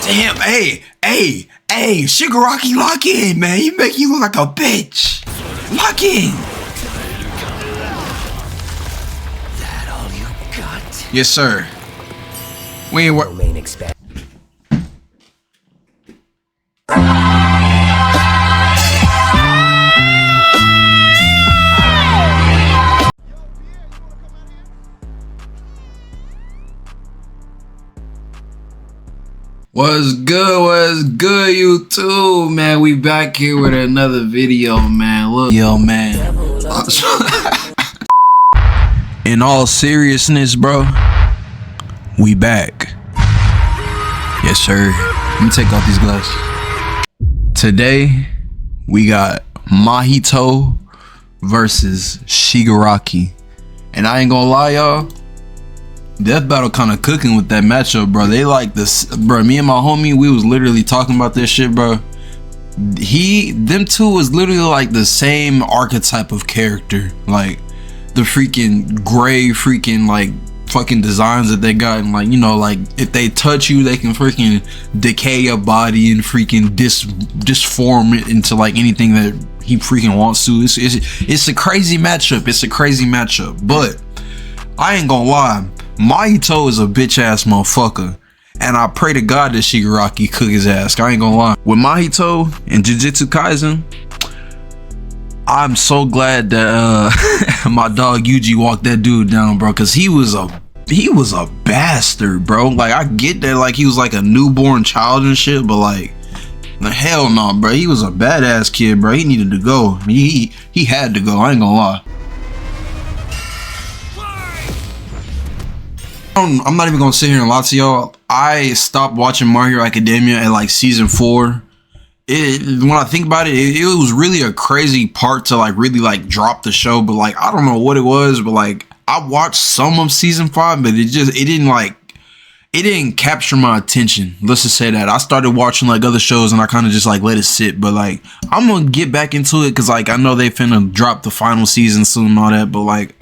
Damn, hey, Shigaraki, lock in, man. You make you look like a bitch. Lock in. That all you got? Yes, sir. We ain't work. What's good, YouTube, man? We back here with another video, man. Look, yo, man. In all seriousness, bro, we back. Yes, sir. Let me take off these glasses. Today, we got Mahito versus Shigaraki. And I ain't gonna lie, y'all. Deathbattle kind of cooking with that matchup, bro. They like this, bro. Me and my homie, we was literally talking about this shit, bro. Them two was literally like the same archetype of character, like the freaking gray, freaking like fucking designs that they got, and like, you know, like if they touch you, they can freaking decay your body and freaking disform it into like anything that he freaking wants to. It's a crazy matchup. It's a crazy matchup, but I ain't gonna lie. Mahito is a bitch ass motherfucker, and I pray to God that Shigaraki cook his ass. I ain't gonna lie. With Mahito and Jujutsu Kaisen, I'm so glad that my dog Yuji walked that dude down, bro, because he was a bastard, bro. Like, I get that, like, he was like a newborn child and shit, but like, hell no, bro. He was a badass kid, bro. He needed to go. He had to go. I ain't gonna lie. I'm not even gonna sit here and lie to y'all. I stopped watching MyHeroAcademia at like season 4. When I think about it, it was really a crazy part to like really like drop the show. But like, I don't know what it was, but like I watched some of season 5, but it didn't capture my attention. Let's just say that. I started watching like other shows and I kind of just like let it sit. But like, I'm gonna get back into it because like I know they finna drop the final season soon and all that. But like,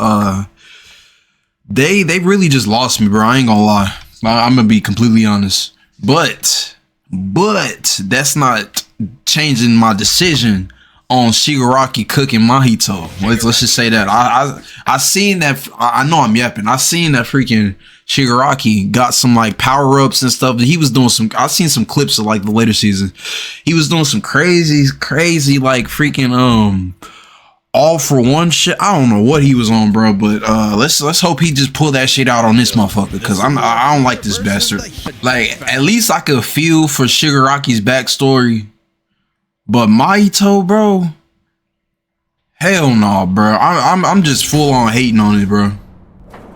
They really just lost me, bro. I ain't gonna lie. I'm gonna be completely honest. But that's not changing my decision on Shigaraki cooking Mahito. Let's just say that. I seen that. I know I'm yapping. I seen that freaking Shigaraki got some like power ups and stuff. He was doing some. I seen some clips of like the later season. He was doing some crazy like freaking all for one shit. I don't know what he was on, bro, but let's hope he just pull that shit out on this motherfucker, because I don't like this bastard. Like, at least I could feel for Shigaraki's backstory, but Mahito, bro, hell no, bro. I'm just full on hating on it, bro.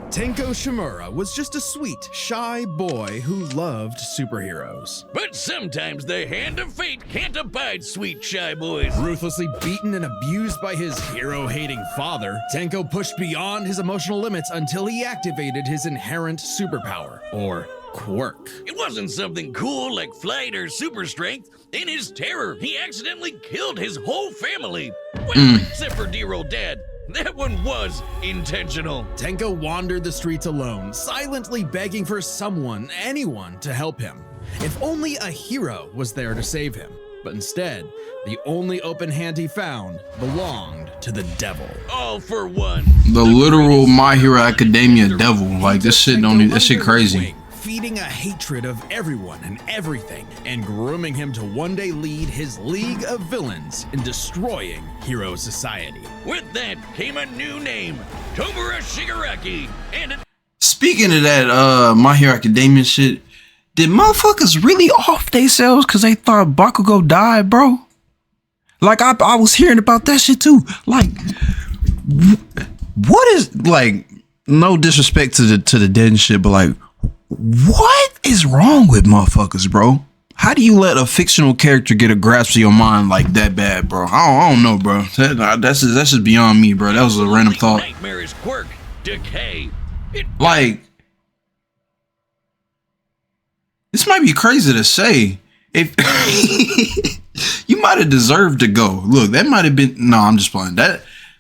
Tenko Shimura was just a sweet, shy boy who loved superheroes. But sometimes the hand of fate can't abide sweet, shy boys. Ruthlessly beaten and abused by his hero-hating father, Tenko pushed beyond his emotional limits until he activated his inherent superpower, or quirk. It wasn't something cool like flight or super strength. In his terror, he accidentally killed his whole family. Well, except for dear old dad. That one was intentional. Tenko wandered the streets alone, silently begging for someone, anyone, to help him. If only a hero was there to save him. But instead, the only open hand he found belonged to the devil. All for one. The literal MyHeroAcademia devil. Like, this shit that shit crazy. Feeding a hatred of everyone and everything, and grooming him to one day lead his league of villains in destroying hero society. With that came a new name, Tomura Shigaraki, and Speaking of that MyHeroAcademia shit, did motherfuckers really off themselves because they thought Bakugo died, bro? Like, I was hearing about that shit too. Like, what is, like, no disrespect to the dead and shit, but like, what is wrong with motherfuckers, bro? How do you let a fictional character get a grasp of your mind like that bad, bro? I don't know, bro. That's just beyond me, bro. That was a random thought. Nightmare's quirk, decay. Like, this might be crazy to say. If you might have deserved to go. Look, that might have been. No, I'm just playing.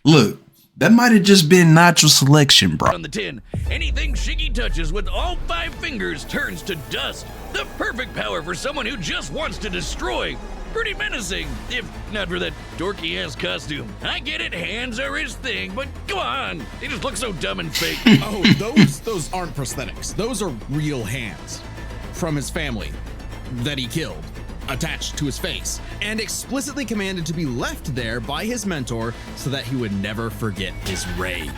Look, That might have just been natural selection, bro. On the tin, anything Shiggy touches with all 5 fingers turns to dust. The perfect power for someone who just wants to destroy. Pretty menacing, if not for that dorky-ass costume. I get it, hands are his thing, but come on, they just look so dumb and fake. Oh, those aren't prosthetics. Those are real hands from his family that he killed, attached to his face, and explicitly commanded to be left there by his mentor so that he would never forget his rage.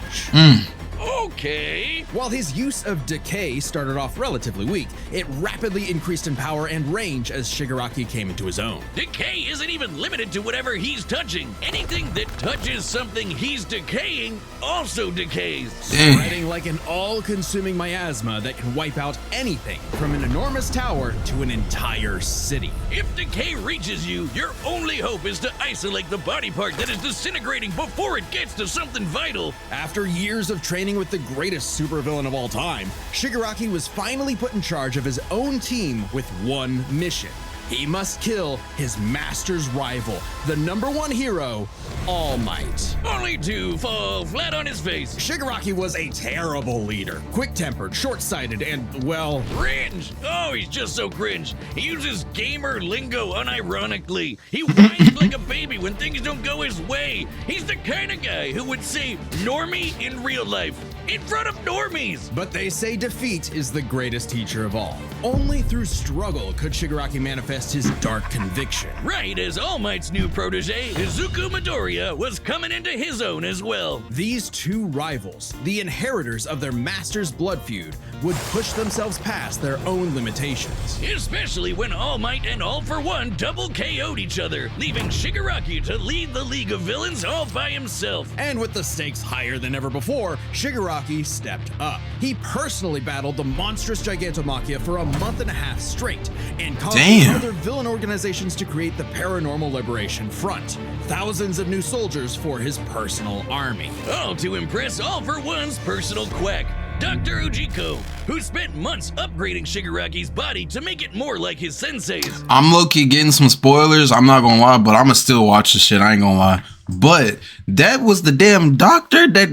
Okay. While his use of decay started off relatively weak, it rapidly increased in power and range as Shigaraki came into his own. Decay isn't even limited to whatever he's touching. Anything that touches something he's decaying also decays. Spreading like an all-consuming miasma that can wipe out anything from an enormous tower to an entire city. If decay reaches you, your only hope is to isolate the body part that is disintegrating before it gets to something vital. After years of training with the greatest supervillain of all time, Shigaraki was finally put in charge of his own team with one mission. He must kill his master's rival, the #1 hero, All Might. Only to fall flat on his face. Shigaraki was a terrible leader, quick-tempered, short-sighted, and, well... Cringe! Oh, he's just so cringe. He uses gamer lingo unironically. He whines like a baby when things don't go his way. He's the kind of guy who would say normie in real life, in front of normies. But they say defeat is the greatest teacher of all. Only through struggle could Shigaraki manifest his dark conviction. Right as All Might's new protege, Izuku Midoriya, was coming into his own as well. These two rivals, the inheritors of their master's blood feud, would push themselves past their own limitations. Especially when All Might and All For One double KO'd each other, leaving Shigaraki to lead the League of Villains all by himself. And with the stakes higher than ever before, Shigaraki stepped up. He personally battled the monstrous Gigantomachia for a month and a half straight, and caused other villain organizations to create the Paranormal Liberation Front. Thousands of new soldiers for his personal army. All to impress All For One's personal quack, Dr. Ujiko, who spent months upgrading Shigaraki's body to make it more like his sensei's. I'm low-key getting some spoilers, I'm not gonna lie, but I'ma still watch this shit, I ain't gonna lie. But that was the damn doctor that...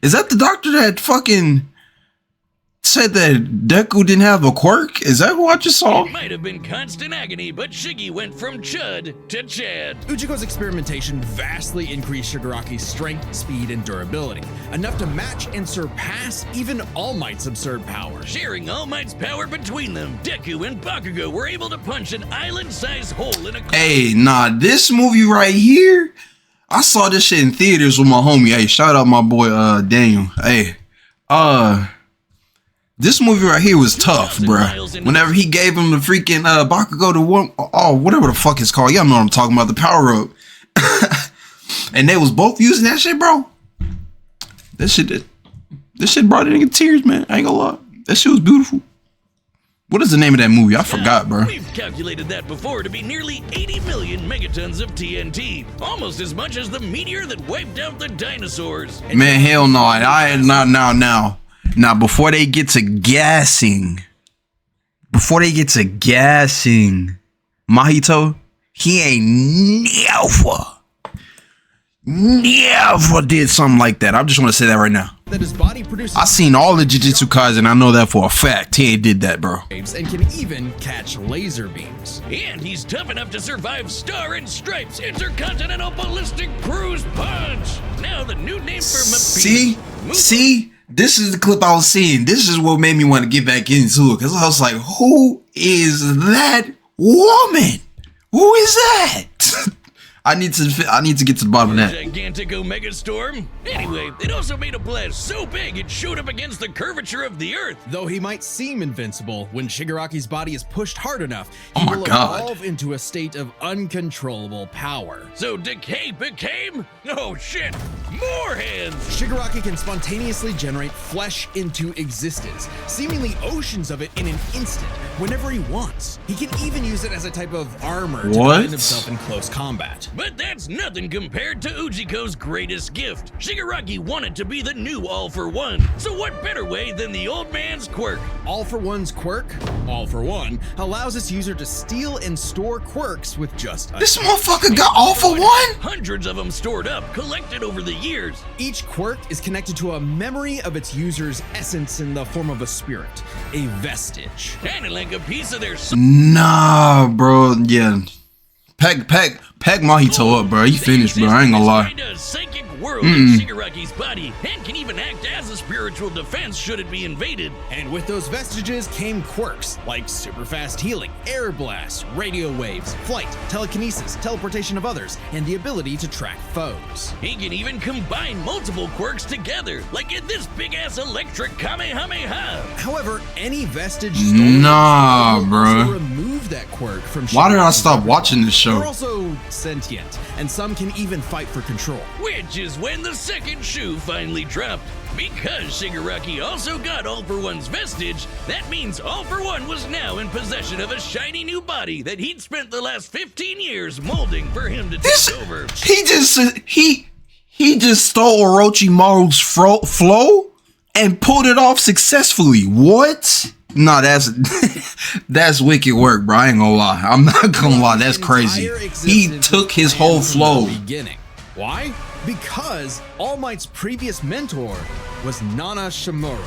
Is that the doctor that fucking said that Deku didn't have a quirk? Is that what I just saw? It might have been constant agony, but Shiggy went from Chud to Chad. Ujiko's experimentation vastly increased Shigaraki's strength, speed, and durability, enough to match and surpass even All Might's absurd power. Sharing All Might's power between them, Deku and Bakugo were able to punch an island-sized hole in a cloud. Hey, nah, this movie right here, I saw this shit in theaters with my homie. Hey, shout out my boy Daniel. Hey, this movie right here was tough, bruh. Whenever he gave him the freaking Bakugo to one, whatever the fuck it's called. Y'all know what I'm talking about, the power up. And they was both using that shit, bro. This shit brought it in tears, man. I ain't gonna lie. That shit was beautiful. What is the name of that movie? I forgot, bro. We've calculated that before to be nearly 80 million megatons of TNT, almost as much as the meteor that wiped out the dinosaurs. Man, hell no. Now, before they get to gassing, Mahito, he ain't never did something like that. I just want to say that right now. That his body produces I seen all the Jujutsu Kaisen. I know that for a fact. He ain't did that, bro. waves and can even catch laser beams. And he's tough enough to survive Star and Stripes Intercontinental Ballistic Cruise Punch. Now the new name for See, this is the clip I was seeing. This is what made me want to get back into it, because I was like, who is that woman? Who is that? I need to get to the bottom of that. Gigantic Omega Storm. Anyway, it also made a blast so big it showed up against the curvature of the Earth. Though he might seem invincible, when Shigaraki's body is pushed hard enough, Oh he my will God. evolve into a state of uncontrollable power. So Decay became, oh shit, more hands. Shigaraki can spontaneously generate flesh into existence, seemingly oceans of it in an instant, whenever he wants. He can even use it as a type of armor to defend himself in close combat. But that's nothing compared to Ujiko's greatest gift. Shigaraki wanted to be the new All For One. So what better way than the old man's quirk? All For One's quirk, All For One, allows its user to steal and store quirks with just a This motherfucker got All For One? Hundreds of them stored up, collected over the years. Each quirk is connected to a memory of its user's essence in the form of a spirit, a vestige. Kinda like a piece of their Nah, bro. Yeah. Pack Mahito up, bro. He finished, bro. I ain't gonna lie. Kinda psychic world in Shigaraki's body, and can even act as a spiritual defense should it be invaded. And with those vestiges came quirks like super fast healing, air blasts, radio waves, flight, telekinesis, teleportation of others, and the ability to track foes. He can even combine multiple quirks together, like in this big-ass electric Kamehameha. However, any vestige stolen Nah, will bro. also remove that quirk from Why did I Shigaraki's stop repertoire. watching this show? They're also sentient, and some can even fight for control. Which is when the second shoe finally dropped. Because Shigaraki also got All For One's vestige, that means All For One was now in possession of a shiny new body that he'd spent the last 15 years molding for him to take over. He just stole Orochimaru's flow and pulled it off successfully. What? Nah, that's wicked work, bro. I ain't gonna lie. I'm not gonna lie. That's crazy. He took his whole flow. Beginning. Why? Because All Might's previous mentor was Nana Shimura,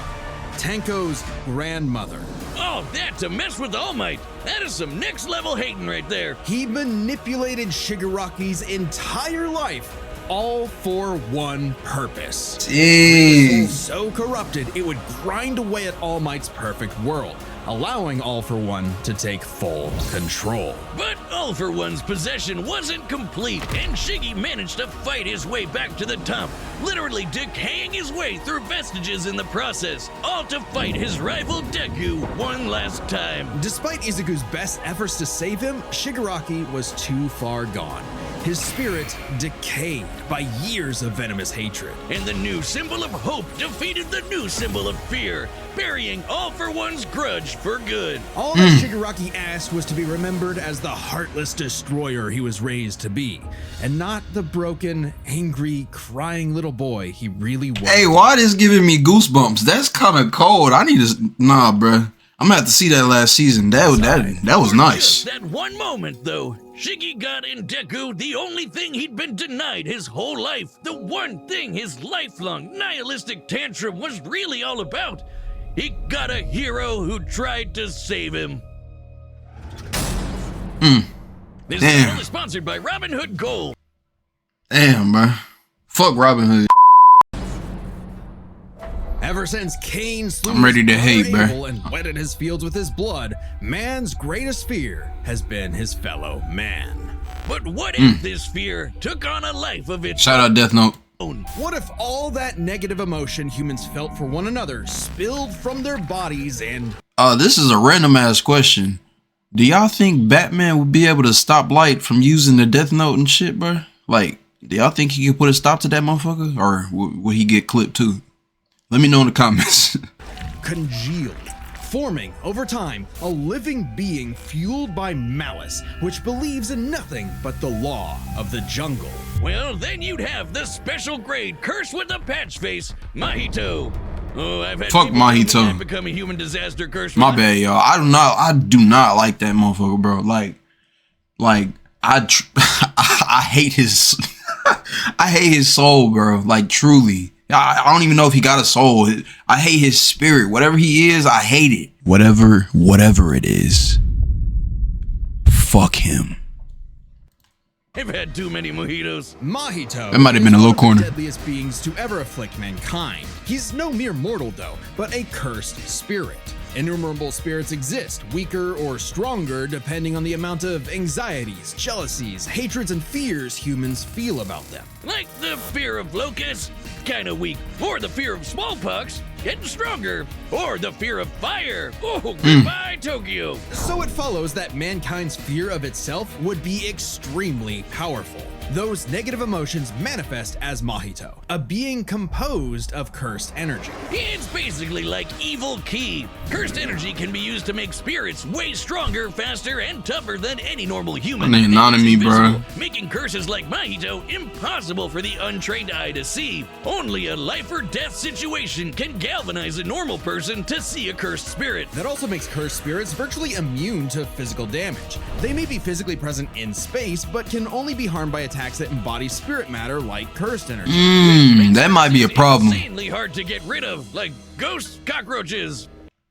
Tenko's grandmother. Oh, that to mess with All Might. That is some next level hating right there. He manipulated Shigaraki's entire life, all for one purpose. Dang. So corrupted, it would grind away at All Might's perfect world, allowing All For One to take full control. But All For One's possession wasn't complete, and Shiggy managed to fight his way back to the top, literally decaying his way through vestiges in the process, all to fight his rival Deku one last time. Despite Izuku's best efforts to save him, Shigaraki was too far gone. His spirit decayed by years of venomous hatred. And the new symbol of hope defeated the new symbol of fear, burying All For One's grudge for good. All that Shigaraki asked was to be remembered as the heartless destroyer he was raised to be, and not the broken, angry, crying little boy he really was. Hey, why this giving me goosebumps? That's kind of cold. I need to. Nah, bro. I'm gonna have to see that last season. That was For nice. just that one moment, though, Shiggy got in Deku the only thing he'd been denied his whole life. The one thing his lifelong nihilistic tantrum was really all about. He got a hero who tried to save him. This Damn. is sponsored by Robin Hood Gold. Damn, bro. Fuck Robin Hood. Ever since Cain slew I'm ready to his hate, brother bruh. Abel and wetted his fields with his blood, man's greatest fear has been his fellow man. But what if this fear took on a life of its Shout out Death Note. own? What if all that negative emotion humans felt for one another spilled from their bodies and... This is a random ass question. Do y'all think Batman would be able to stop Light from using the Death Note and shit, bro? Like, do y'all think he could put a stop to that motherfucker? Or would he get clipped too? Let me know in the comments. congealed, forming, over time, a living being fueled by malice, which believes in nothing but the law of the jungle. Well, then you'd have the special grade curse with the patch face, Mahito. Oh, I've had Fuck people tell me Mahito. I've become a human disaster curse. My bad, y'all. I do not like that motherfucker, bro. Like I hate his I hate his soul, bro. Like, truly. I don't even know if he got a soul. I hate his spirit. Whatever he is, I hate it. Whatever it is. Fuck him. I've had too many mojitos. Mahito That might have been a is low one of corner. the deadliest beings to ever afflict mankind. He's no mere mortal, though, but a cursed spirit. Innumerable spirits exist, weaker or stronger, depending on the amount of anxieties, jealousies, hatreds, and fears humans feel about them. Like the fear of locusts, kinda weak. Or the fear of smallpox, getting stronger. Or the fear of fire. Oh, goodbye, Tokyo. So it follows that mankind's fear of itself would be extremely powerful. Those negative emotions manifest as Mahito, a being composed of cursed energy. It's basically like evil ki. Cursed energy can be used to make spirits way stronger, faster, and tougher than any normal human. That ain't none of It's me, bro. invisible, making curses like Mahito impossible for the untrained eye to see. Only a life or death situation can galvanize a normal person to see a cursed spirit. That also makes cursed spirits virtually immune to physical damage. They may be physically present in space, but can only be harmed by attacks attacks that embody spirit matter like cursed energy. That might be a problem. Insanely hard to get rid of, like ghosts, cockroaches,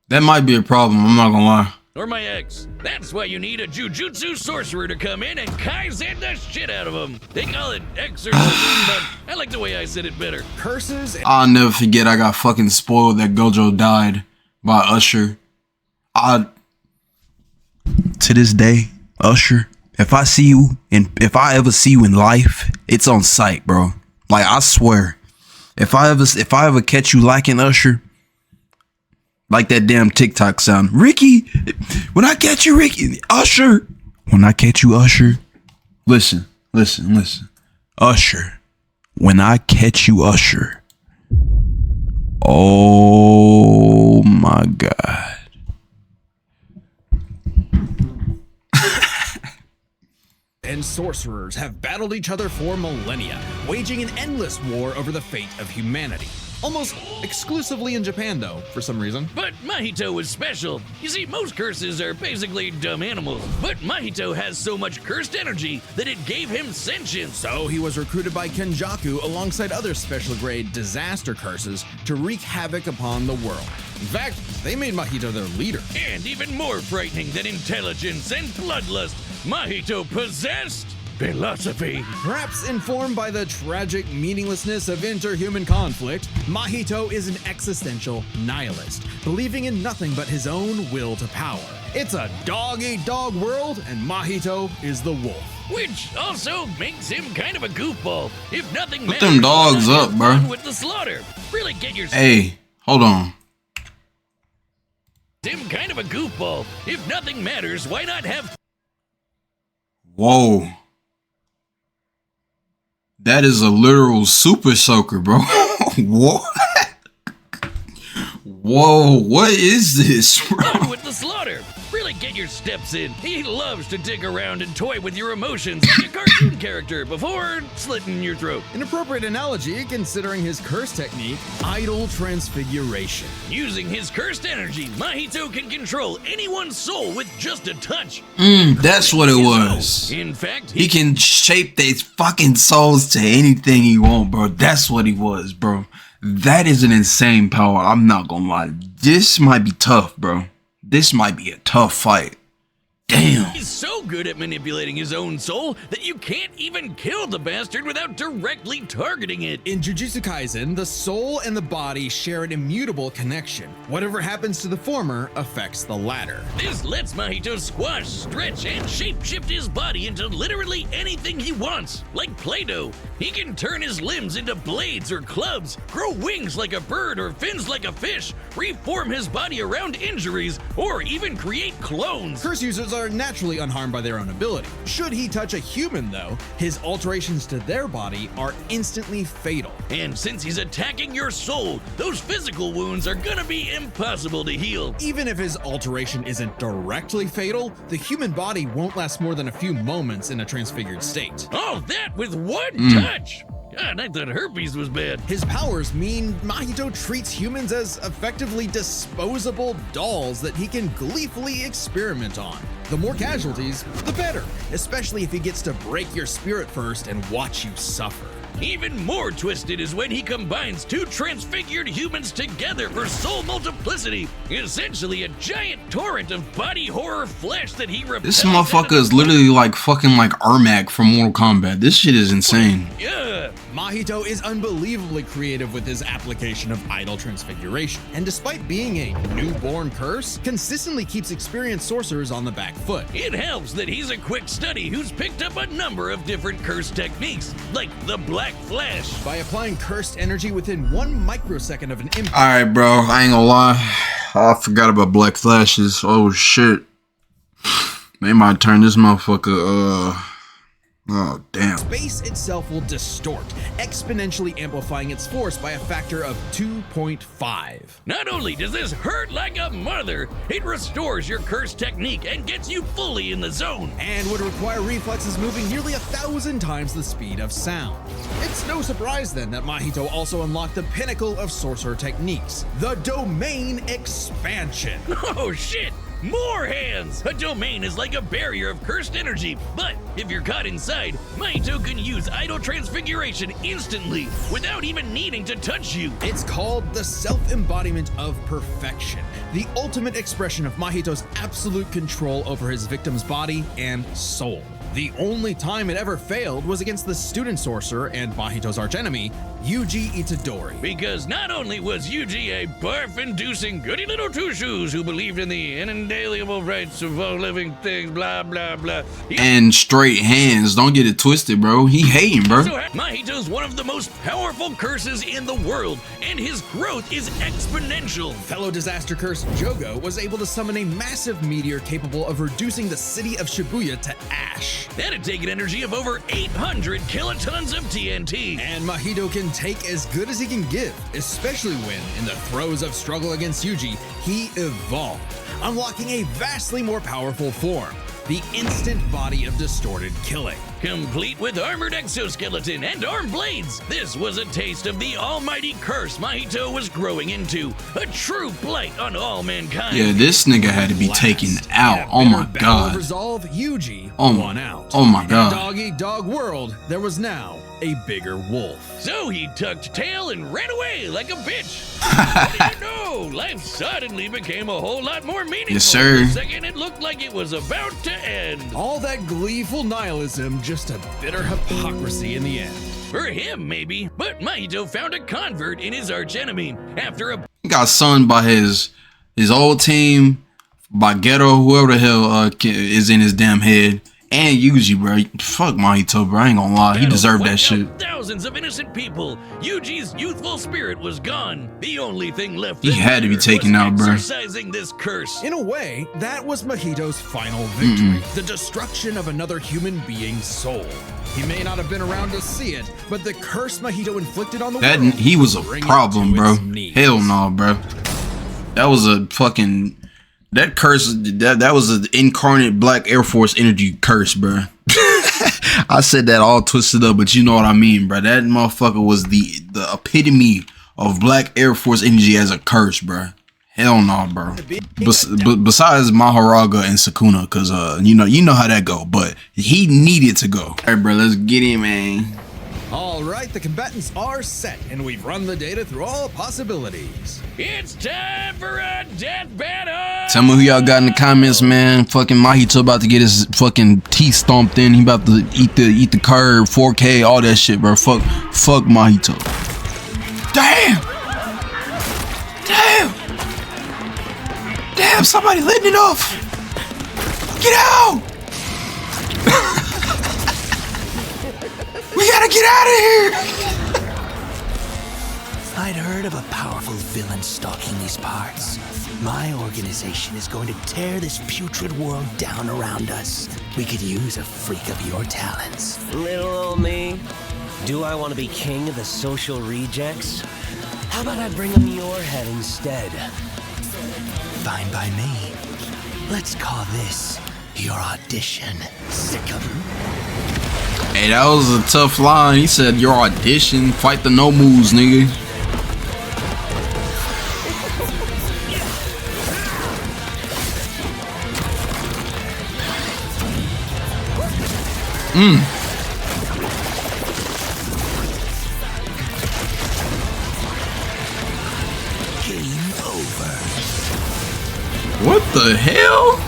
That might be a problem, I'm not gonna lie. or my ex. That's why you need a jujutsu sorcerer to come in and kaizen the shit out of them. They call it exorcism, but I like the way I said it better. Curses and I'll never forget I got fucking spoiled that Gojo died by Usher. To this day, Usher, if I see you and if I ever see you in life, it's on sight, bro. Like, I swear, if I ever catch you liking Usher, like that damn TikTok sound, Ricky, when I catch you, Ricky, Usher, when I catch you, Usher, listen, Usher, when I catch you, Usher, oh my God. sorcerers have battled each other for millennia, waging an endless war over the fate of humanity. Almost exclusively in Japan, though, for some reason. But Mahito is special. You see, most curses are basically dumb animals, but Mahito has so much cursed energy that it gave him sentience. So he was recruited by Kenjaku alongside other special grade disaster curses to wreak havoc upon the world. In fact, they made Mahito their leader. And even more frightening than intelligence and bloodlust, Mahito possessed philosophy. Perhaps informed by the tragic meaninglessness of interhuman conflict, Mahito is an existential nihilist, believing in nothing but his own will to power. It's a dog-eat-dog world, and Mahito is the wolf. Which also makes him kind of a goofball. If nothing Put them dogs why not up, have bro. fun with the slaughter. Really get your Hey, hold on. him kind of a goofball. If nothing matters, why not have Whoa. That is a literal super soaker, bro. What? Whoa, what is this, bro? fun with the slaughter? Really get your steps in. He loves to dig around and toy with your emotions like a cartoon character before slitting your throat. An appropriate analogy considering his curse technique, idol transfiguration. Using his cursed energy, Mahito can control anyone's soul with just a touch. That's what it was. In fact, He can shape their fucking souls to anything he want, bro. That's what he was, bro. That is an insane power. I'm not gonna lie. This might be tough, bro. This might be a tough fight. Damn. he's so good at manipulating his own soul that you can't even kill the bastard without directly targeting it. In Jujutsu Kaisen, the soul and the body share an immutable connection. Whatever happens to the former affects the latter. This lets Mahito squash, stretch, and shape-shift his body into literally anything he wants. Like Play-Doh, he can turn his limbs into blades or clubs, grow wings like a bird or fins like a fish, reform his body around injuries, or even create clones. Curse users are naturally unharmed by their own ability. Should he touch a human, though, his alterations to their body are instantly fatal. And since he's attacking your soul, those physical wounds are gonna be impossible to heal. Even if his alteration isn't directly fatal, the human body won't last more than a few moments in a transfigured state. All that with one touch! God, I thought herpes was bad. His powers mean Mahito treats humans as effectively disposable dolls that he can gleefully experiment on. The more casualties, the better, especially if he gets to break your spirit first and watch you suffer. Even more twisted is when he combines two transfigured humans together for soul multiplicity. Essentially a giant torrent of body horror flesh that he repels. This motherfucker is literally like fucking like Ermac from Mortal Kombat. This shit is insane. Yeah. Mahito is unbelievably creative with his application of idol transfiguration, and despite being a newborn curse, consistently keeps experienced sorcerers on the back foot. It helps that he's a quick study who's picked up a number of different curse techniques, like the Black Flash. By applying cursed energy within 1 microsecond of an impact, Alright, bro. I ain't gonna lie. I forgot about Black Flashes. Oh, shit. They might turn this motherfucker, oh, damn. space itself will distort, exponentially amplifying its force by a factor of 2.5. Not only does this hurt like a mother, it restores your curse technique and gets you fully in the zone. And would require reflexes moving nearly 1,000 times the speed of sound. It's no surprise then that Mahito also unlocked the pinnacle of sorcerer techniques, the Domain Expansion. Oh shit! more hands! A domain is like a barrier of cursed energy, but if you're caught inside, Mahito can use idol transfiguration instantly without even needing to touch you. It's called the self-embodiment of perfection, the ultimate expression of Mahito's absolute control over his victim's body and soul. The only time it ever failed was against the student sorcerer and Mahito's archenemy, Yuji Itadori. Because not only was Yuji a barf-inducing goody little two-shoes who believed in the inalienable rights of all living things, blah, blah, blah. And straight hands. Don't get it twisted, bro. He hating, bro. Mahito's one of the most powerful curses in the world, and his growth is exponential. Fellow disaster curse Jogo was able to summon a massive meteor capable of reducing the city of Shibuya to ash. That'd take an energy of over 800 kilotons of TNT. And Mahito can take as good as he can give, especially when, in the throes of struggle against Yuji, he evolved, unlocking a vastly more powerful form, the instant body of distorted killing. Complete with armored exoskeleton and arm blades, this was a taste of the almighty curse Mahito was growing into, a true blight on all mankind. Yeah, this nigga had to be taken out. Oh my god. Resolve, Yuji won out. Oh my god. In a dog-eat-dog world, there was now a bigger wolf. So he tucked tail and ran away like a bitch. What do you know? Life suddenly became a whole lot more meaningful. Yes, sir. For a second, it looked like it was about to end. All that gleeful nihilism, just a bitter hypocrisy in the end. For him, maybe. But Mahito found a convert in his archenemy after a... He got sunned by his old team, by Ghetto, whoever the hell is in his damn head. And Yuji, bro. Fuck Mahito, bro. I ain't gonna lie. He deserved that shit. Thousands of innocent people. Yuji's youthful spirit was gone. The only thing left. He had to be taken out, bro. Exercising this curse. In a way, that was Mahito's final victory. The destruction of another human being's soul. He may not have been around to see it, but the curse Mahito inflicted on the world. He was a problem, bro. Hell no, bro. That was a fucking... That curse, that was an incarnate Black Air Force energy curse, bro. I said that all twisted up, but you know what I mean, bro. That motherfucker was the epitome of Black Air Force energy as a curse, bro. Hell no, bro. Besides Maharaga and Sukuna, because you know how that go. But he needed to go. All right, bro, let's get him, man. All right, the combatants are set, and we've run the data through all possibilities. It's time for a death battle! Tell me who y'all got in the comments, man. Fucking Mahito about to get his fucking teeth stomped in. He about to eat the curve, 4K, all that shit, bro. Fuck Mahito. Damn, somebody letting it off. Get out! We gotta get out of here! I'd heard of a powerful villain stalking these parts. My organization is going to tear this putrid world down around us. We could use a freak of your talents. Little old me. Do I want to be king of the social rejects? How about I bring them your head instead? Fine by me. Let's call this your audition, Sickum. Hey, that was a tough line. He said, your audition, fight the no moves, nigga. Game over. What the hell?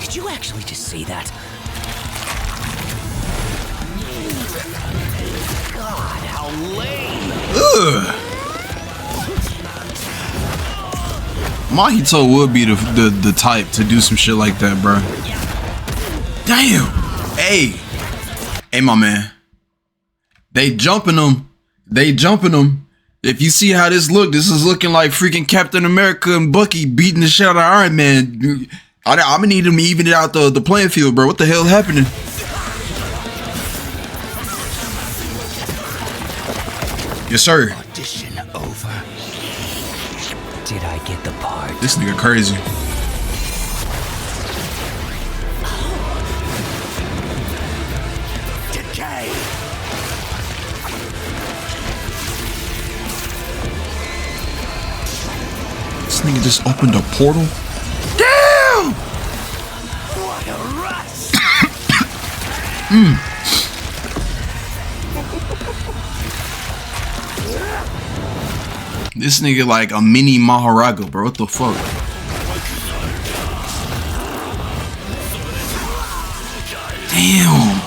Did you actually just see that? God, how lame! Ugh. Mahito would be the type to do some shit like that, bro. Damn. Hey, my man. They jumping them. If you see how this is looking like freaking Captain America and Bucky beating the shit out of Iron Man. I'm gonna need him to even it out the playing field, bro. What the hell happening? Yes, sir. Audition over. Did I get the part? This nigga crazy. Decay. This nigga just opened a portal. Damn! What a rush! This nigga like a mini Maharaga, bro. What the fuck? Damn.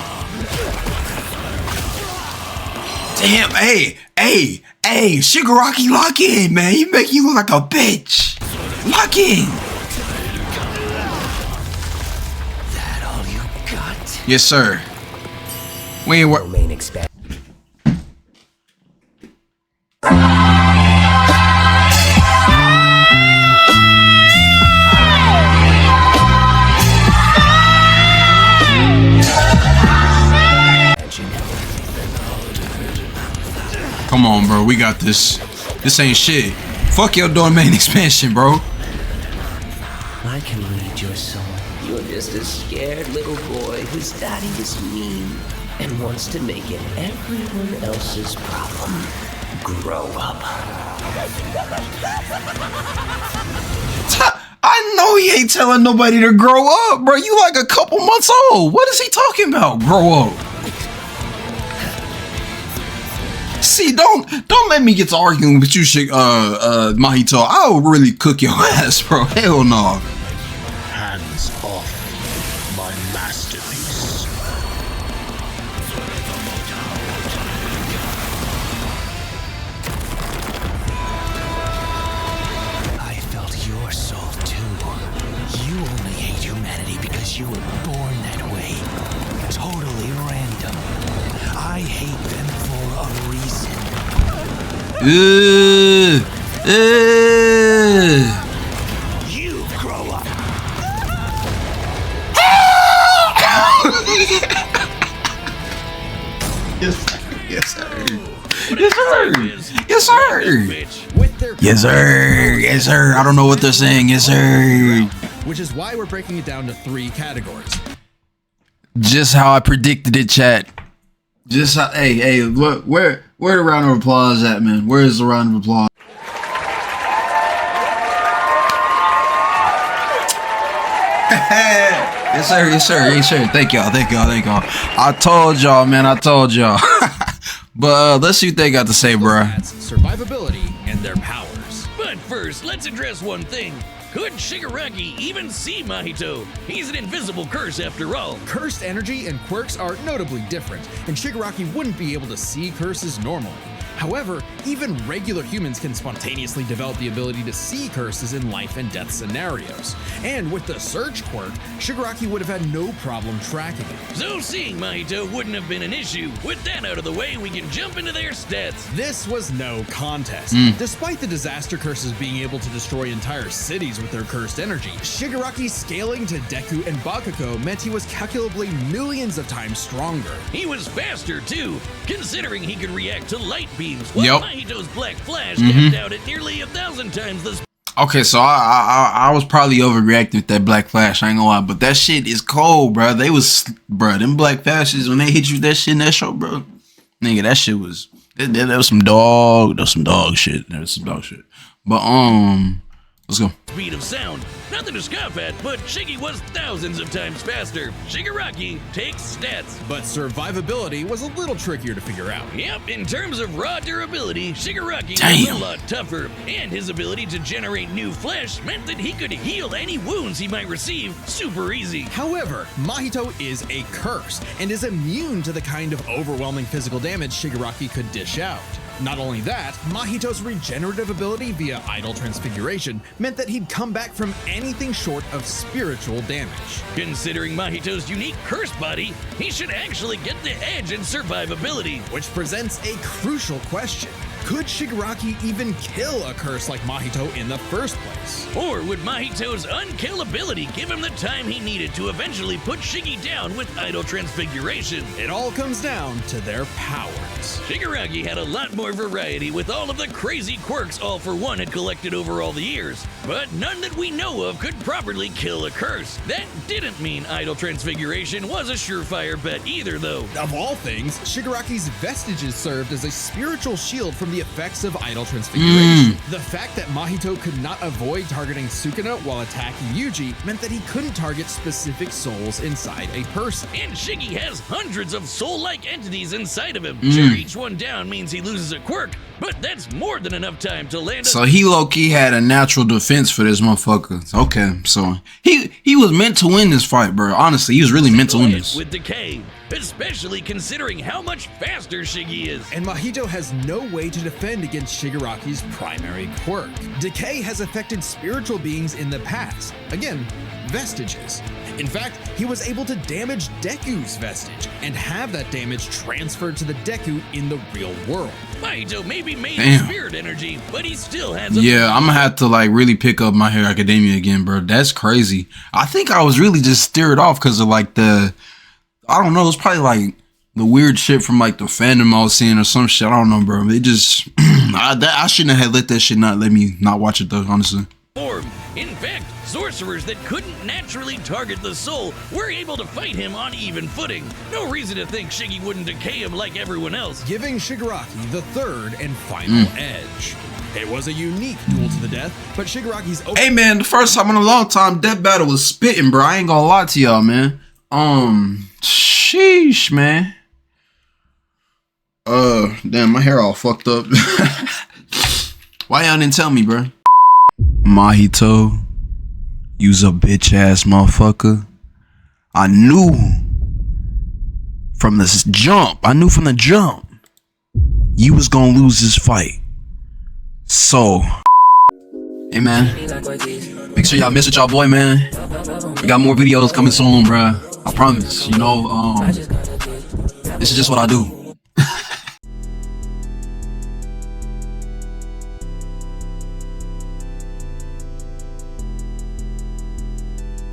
Damn, hey, Shigaraki, lock in, man. You make you look like a bitch. Lock in. That all you got? Yes, sir. We ain't Main expand. Come on, bro. We got this. This ain't shit. Fuck your doing main expansion, bro. I can read your soul. You're just a scared little boy whose daddy is mean and wants to make it everyone else's problem. Grow up. I know he ain't telling nobody to grow up, bro. You like a couple months old. What is he talking about? Grow up. See, don't let me get to arguing with you, Mahito. I'll really cook your ass, bro. Hell no. Hands off my masterpiece. I felt your soul too. You only hate humanity because you were born that way. Totally random. I hate them for a reason. You grow up. Yes, sir. Yes, sir. Yes, sir. With their Yes, sir. Yes, sir. I don't know what they're saying. Yes, sir. which is why we're breaking it down to 3 categories. Just how I predicted it, chat. Just how, hey, look, where the round of applause at, man? Where is the round of applause? Yes, sir. Yes, sir. Yes, sir. Thank y'all. Thank y'all. Thank y'all. I told y'all, man. I told y'all. But let's see what they got to say, bro. Survivability and their powers. But first, let's address one thing. Could Shigaraki even see Mahito? He's an invisible curse after all. Cursed energy and quirks are notably different, and Shigaraki wouldn't be able to see curses normally. However, even regular humans can spontaneously develop the ability to see curses in life and death scenarios. And with the Search quirk, Shigaraki would have had no problem tracking it. So seeing Mahito wouldn't have been an issue. With that out of the way, we can jump into their stats. This was no contest. Despite the disaster curses being able to destroy entire cities with their cursed energy, Shigaraki's scaling to Deku and Bakugo meant he was calculably millions of times stronger. He was faster too, considering he could react to light beams, while Yep. Mahito's Black Flash capped out at nearly 1,000 times the Okay, so I was probably overreacting with that Black Flash. I ain't gonna lie, but that shit is cold, bro. Them Black Flashes, when they hit you with that shit in that show, bro. Nigga, that shit was that was some dog. That was some dog shit. That was some dog shit. But let's go. speed of sound. Nothing to scoff at, but Shiggy was thousands of times faster. Shigaraki takes stats. But survivability was a little trickier to figure out. Yep, in terms of raw durability, Shigaraki was Damn. a lot tougher, and his ability to generate new flesh meant that he could heal any wounds he might receive super easy. However, Mahito is a curse and is immune to the kind of overwhelming physical damage Shigaraki could dish out. Not only that, Mahito's regenerative ability via idle transfiguration meant that he'd come back from anything short of spiritual damage. Considering Mahito's unique curse body, he should actually get the edge in survivability. Which presents a crucial question. Could Shigaraki even kill a curse like Mahito in the first place? Or would Mahito's unkillability give him the time he needed to eventually put Shiggy down with idle transfiguration? It all comes down to their powers. Shigaraki had a lot more variety with all of the crazy quirks All For One had collected over all the years, but none that we know of could properly kill a curse. That didn't mean idle transfiguration was a surefire bet either, though. Of all things, Shigaraki's vestiges served as a spiritual shield from from the effects of idol transfiguration. The fact that Mahito could not avoid targeting Sukuna while attacking Yuji meant that he couldn't target specific souls inside a person. And Shiggy has hundreds of soul-like entities inside of him. Sure, each one down means he loses a quirk, but that's more than enough time to land. So he low-key had a natural defense for this motherfucker. Okay, so he was meant to win this fight, bro. Honestly, he was really meant to win this. With Decay, especially considering how much faster Shiggy is. And Mahito has no way to defend against Shigaraki's primary quirk. Decay has affected spiritual beings in the past. Again, vestiges. In fact, he was able to damage Deku's vestige and have that damage transferred to the Deku in the real world. Mahito may be made of spirit energy, but he still has a... Yeah, I'm gonna have to like really pick up MyHeroAcademia again, bro. That's crazy. I think I was really just steered off because of like I don't know, it's probably like the weird shit from like the fandom I was seeing or some shit. I don't know, bro. It just, I shouldn't have let that shit not let me not watch it though, honestly. In fact, sorcerers that couldn't naturally target the soul were able to fight him on even footing. No reason to think Shiggy wouldn't decay him like everyone else. Giving Shigaraki the third and final edge. It was a unique duel to the death, but Shigaraki's... Hey man, the first time in a long time, Deathbattle was spitting, bro. I ain't gonna lie to y'all, man. Sheesh, man. Damn, my hair all fucked up. Why y'all didn't tell me, bro? Mahito, you's a bitch ass motherfucker. I knew from the jump, you was gonna lose this fight. So, hey man, make sure y'all message y'all boy, man. We got more videos coming soon, bruh. I promise. You know, this is just what I do.